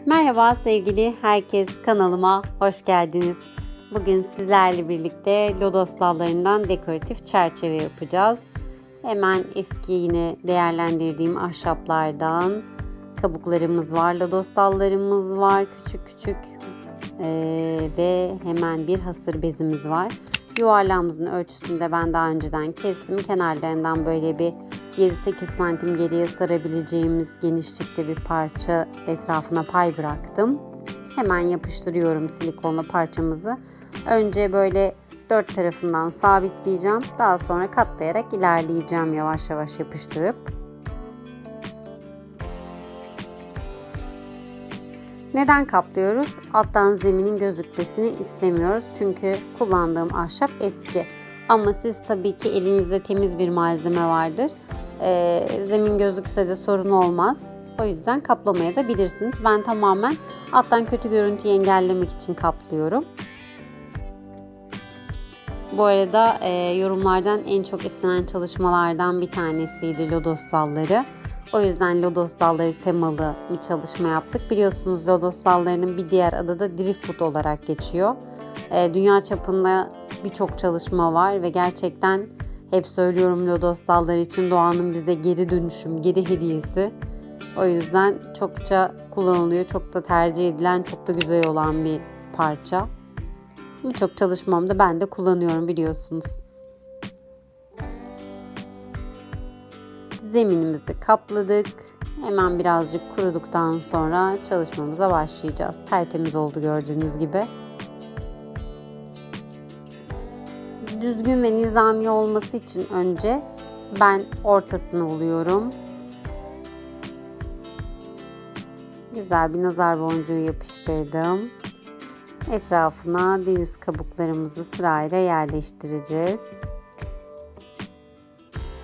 Merhaba sevgili herkes, kanalıma hoş geldiniz. Bugün sizlerle birlikte lodos dallarından dekoratif çerçeve yapacağız. Hemen eski yine değerlendirdiğim ahşaplardan kabuklarımız var, lodos dallarımız var küçük küçük ve hemen bir hasır bezimiz var. Yuvarlağımızın ölçüsünü de ben daha önceden kestim. Kenarlarından böyle bir 7-8 santim geriye sarabileceğimiz genişlikte bir parça etrafına pay bıraktım. Hemen yapıştırıyorum silikonla parçamızı. Önce böyle dört tarafından sabitleyeceğim. Daha sonra katlayarak ilerleyeceğim yavaş yavaş yapıştırıp. Neden kaplıyoruz? Alttan zeminin gözükmesini istemiyoruz. Çünkü kullandığım ahşap eski. Ama siz tabii ki elinizde temiz bir malzeme vardır. Zemin gözükse de sorun olmaz. O yüzden kaplamaya da bilirsiniz. Ben tamamen alttan kötü görüntüyü engellemek için kaplıyorum. Bu arada yorumlardan en çok istenen çalışmalardan bir tanesiydi lodos dalları. O yüzden lodos dalları temalı bir çalışma yaptık. Biliyorsunuz lodos dallarının bir diğer adı da driftwood olarak geçiyor. Dünya çapında birçok çalışma var ve gerçekten hep söylüyorum lodos dalları için doğanın bize geri dönüşüm, geri hediyesi. O yüzden çokça kullanılıyor, çok da tercih edilen, çok da güzel olan bir parça. Birçok çalışmamda ben de kullanıyorum biliyorsunuz. Zeminimizi kapladık. Hemen birazcık kuruduktan sonra çalışmamıza başlayacağız. Tertemiz oldu gördüğünüz gibi. Düzgün ve nizami olması için önce ben ortasını buluyorum. Güzel bir nazar boncuğu yapıştırdım. Etrafına deniz kabuklarımızı sırayla yerleştireceğiz.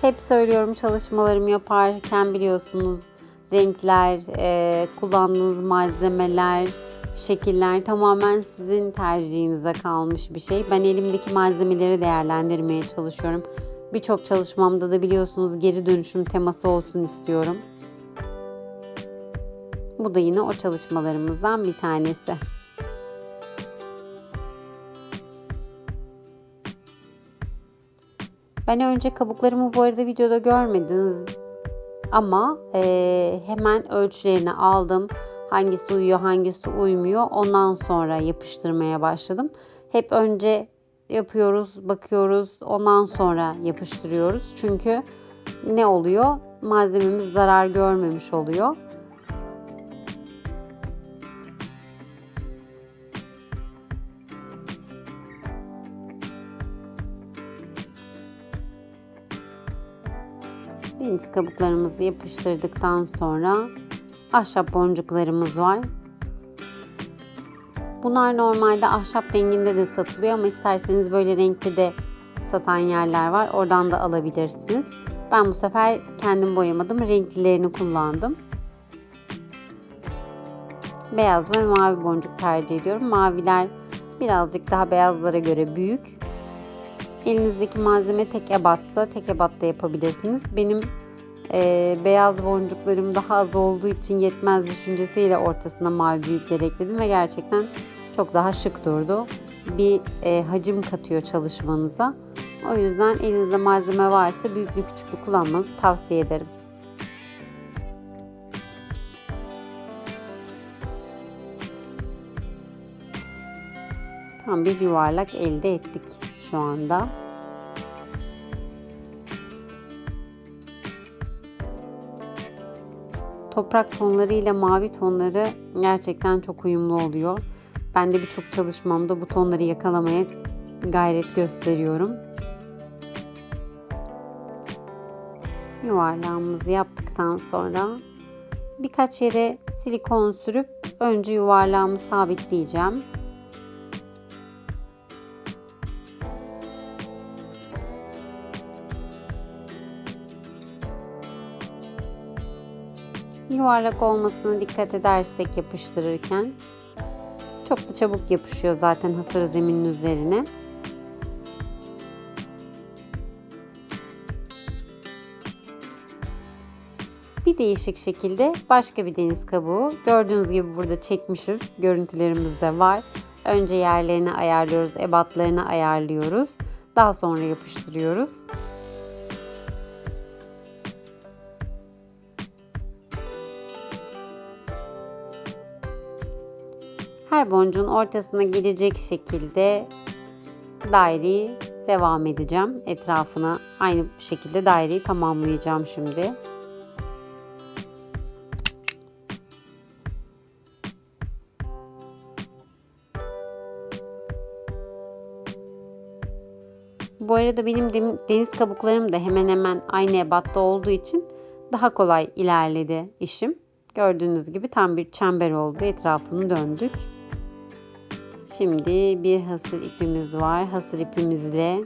Hep söylüyorum çalışmalarımı yaparken biliyorsunuz renkler, kullandığınız malzemeler, şekiller tamamen sizin tercihinize kalmış bir şey. Ben elimdeki malzemeleri değerlendirmeye çalışıyorum. Birçok çalışmamda da biliyorsunuz geri dönüşüm teması olsun istiyorum. Bu da yine o çalışmalarımızdan bir tanesi. Ben önce kabuklarımı bu arada videoda görmediniz ama hemen ölçülerini aldım. Hangisi uyuyor, hangisi uymuyor. Ondan sonra yapıştırmaya başladım. Hep önce yapıyoruz, bakıyoruz. Ondan sonra yapıştırıyoruz. Çünkü ne oluyor? Malzememiz zarar görmemiş oluyor. Deniz kabuklarımızı yapıştırdıktan sonra ahşap boncuklarımız var. Bunlar normalde ahşap renginde de satılıyor ama isterseniz böyle renkli de satan yerler var. Oradan da alabilirsiniz. Ben bu sefer kendim boyamadım. Renklilerini kullandım. Beyaz ve mavi boncuk tercih ediyorum. Maviler birazcık daha beyazlara göre büyük. Elinizdeki malzeme tek ebatsa tek ebatta yapabilirsiniz. Benim beyaz boncuklarım daha az olduğu için yetmez düşüncesiyle ortasına mavi büyükler ekledim ve gerçekten çok daha şık durdu. Bir hacim katıyor çalışmanıza. O yüzden elinizde malzeme varsa büyüklü küçüklü kullanmanızı tavsiye ederim. Tam bir yuvarlak elde ettik şu anda. Toprak tonları ile mavi tonları gerçekten çok uyumlu oluyor. Ben de birçok çalışmamda bu tonları yakalamaya gayret gösteriyorum. Yuvarlağımızı yaptıktan sonra birkaç yere silikon sürüp önce yuvarlağımı sabitleyeceğim. Yuvarlak olmasına dikkat edersek yapıştırırken çok da çabuk yapışıyor zaten hasır zeminin üzerine. Bir Bir değişik şekilde başka bir deniz kabuğu. Gördüğünüz gibi burada çekmişiz. Görüntülerimiz de var. Önce yerlerini ayarlıyoruz, ebatlarını ayarlıyoruz. Daha sonra yapıştırıyoruz. Her boncuğun ortasına gelecek şekilde daireyi devam edeceğim. Etrafına aynı şekilde daireyi tamamlayacağım şimdi. Bu arada benim deniz kabuklarım da hemen hemen aynı ebatta olduğu için daha kolay ilerledi işim. Gördüğünüz gibi tam bir çember oldu. Etrafını döndük. Şimdi bir hasır ipimiz var. Hasır ipimizle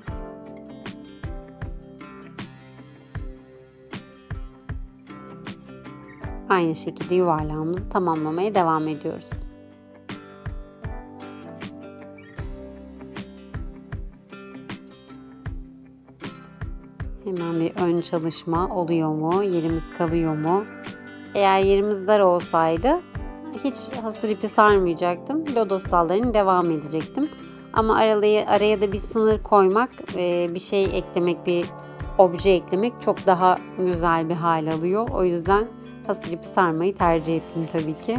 aynı şekilde yuvarlağımızı tamamlamaya devam ediyoruz. Hemen bir ön çalışma oluyor mu? Yerimiz kalıyor mu? Eğer yerimiz dar olsaydı hiç hasır ipi sarmayacaktım. Lodos dallarını devam edecektim. Ama araya da bir sınır koymak, bir şey eklemek, bir obje eklemek çok daha güzel bir hal alıyor. O yüzden hasır ipi sarmayı tercih ettim tabii ki.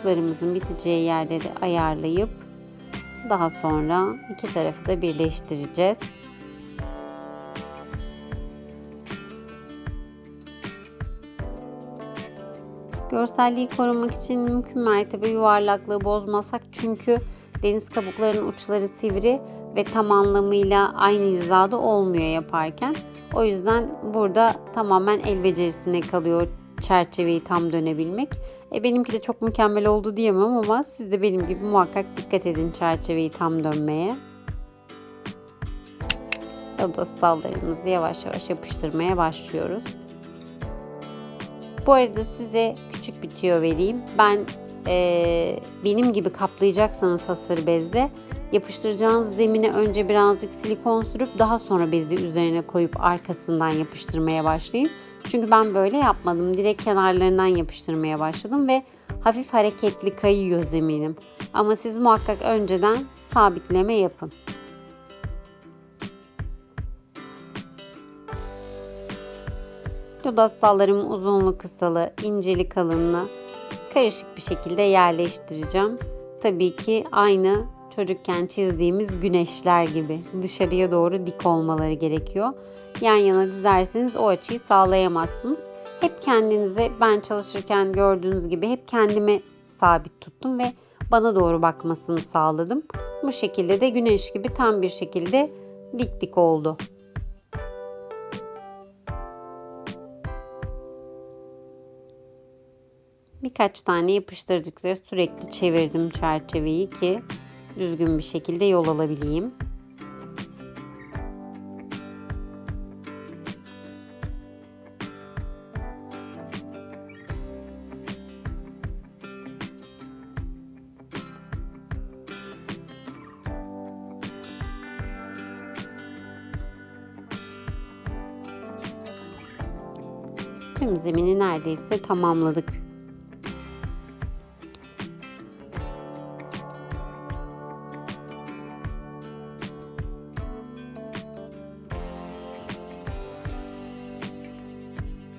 Uçlarımızın biteceği yerleri ayarlayıp daha sonra iki tarafı da birleştireceğiz. Görselliği korumak için mümkün mertebe yuvarlaklığı bozmasak, çünkü deniz kabuklarının uçları sivri ve tam anlamıyla aynı hizada olmuyor yaparken. O yüzden burada tamamen el becerisine kalıyor çerçeveyi tam dönebilmek. Benimki de çok mükemmel oldu diyemem ama siz de benim gibi muhakkak dikkat edin çerçeveyi tam dönmeye. Lodos dallarımızı yavaş yavaş yapıştırmaya başlıyoruz. Bu arada size küçük bir tüyo vereyim. Benim gibi kaplayacaksanız hasır bezle, yapıştıracağınız zemine önce birazcık silikon sürüp daha sonra bezi üzerine koyup arkasından yapıştırmaya başlayın. Çünkü ben böyle yapmadım. Direkt kenarlarından yapıştırmaya başladım ve hafif hareketli kayıyor zeminim. Ama siz muhakkak önceden sabitleme yapın. Lodos dallarımın uzunluğu, kısalığı, inceli, kalınlığı karışık bir şekilde yerleştireceğim. Tabii ki aynı çocukken çizdiğimiz güneşler gibi dışarıya doğru dik olmaları gerekiyor. Yan yana dizerseniz o açıyı sağlayamazsınız. Hep kendinize, ben çalışırken gördüğünüz gibi hep kendime sabit tuttum ve bana doğru bakmasını sağladım. Bu şekilde de güneş gibi tam bir şekilde dik dik oldu. Birkaç tane yapıştırdıkça sürekli çevirdim çerçeveyi ki düzgün bir şekilde yol alabileyim. Tüm zemini neredeyse tamamladık.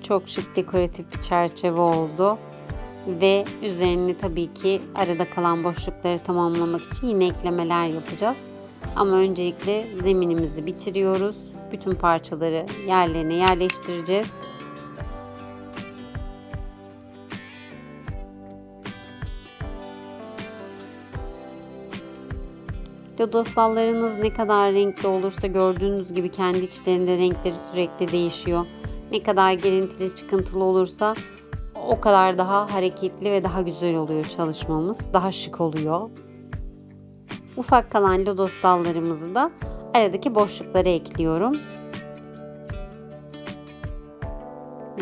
Çok şık, dekoratif bir çerçeve oldu. Ve üzerini tabii ki arada kalan boşlukları tamamlamak için yine eklemeler yapacağız. Ama öncelikle zeminimizi bitiriyoruz. Bütün parçaları yerlerine yerleştireceğiz. Lodos dallarınız ne kadar renkli olursa, gördüğünüz gibi kendi içlerinde renkleri sürekli değişiyor. Ne kadar girintili, çıkıntılı olursa o kadar daha hareketli ve daha güzel oluyor çalışmamız. Daha şık oluyor. Ufak kalan lodos dallarımızı da aradaki boşluklara ekliyorum.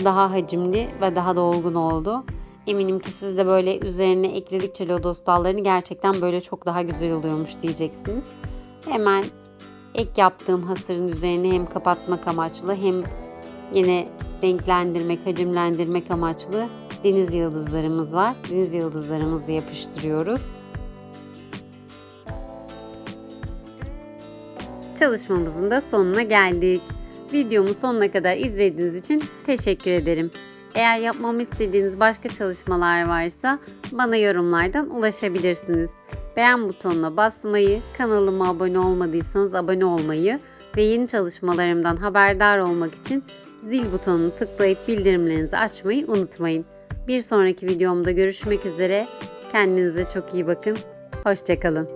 Daha hacimli ve daha dolgun oldu. Eminim ki siz de böyle üzerine ekledikçe lodos dallarını gerçekten böyle çok daha güzel oluyormuş diyeceksiniz. Hemen ek yaptığım hasırın üzerine hem kapatmak amaçlı hem yine renklendirmek, hacimlendirmek amaçlı deniz yıldızlarımız var. Deniz yıldızlarımızı yapıştırıyoruz. Çalışmamızın da sonuna geldik. Videomu sonuna kadar izlediğiniz için teşekkür ederim. Eğer yapmamı istediğiniz başka çalışmalar varsa bana yorumlardan ulaşabilirsiniz. Beğen butonuna basmayı, kanalıma abone olmadıysanız abone olmayı ve yeni çalışmalarımdan haberdar olmak için zil butonunu tıklayıp bildirimlerinizi açmayı unutmayın. Bir sonraki videomda görüşmek üzere. Kendinize çok iyi bakın. Hoşça kalın.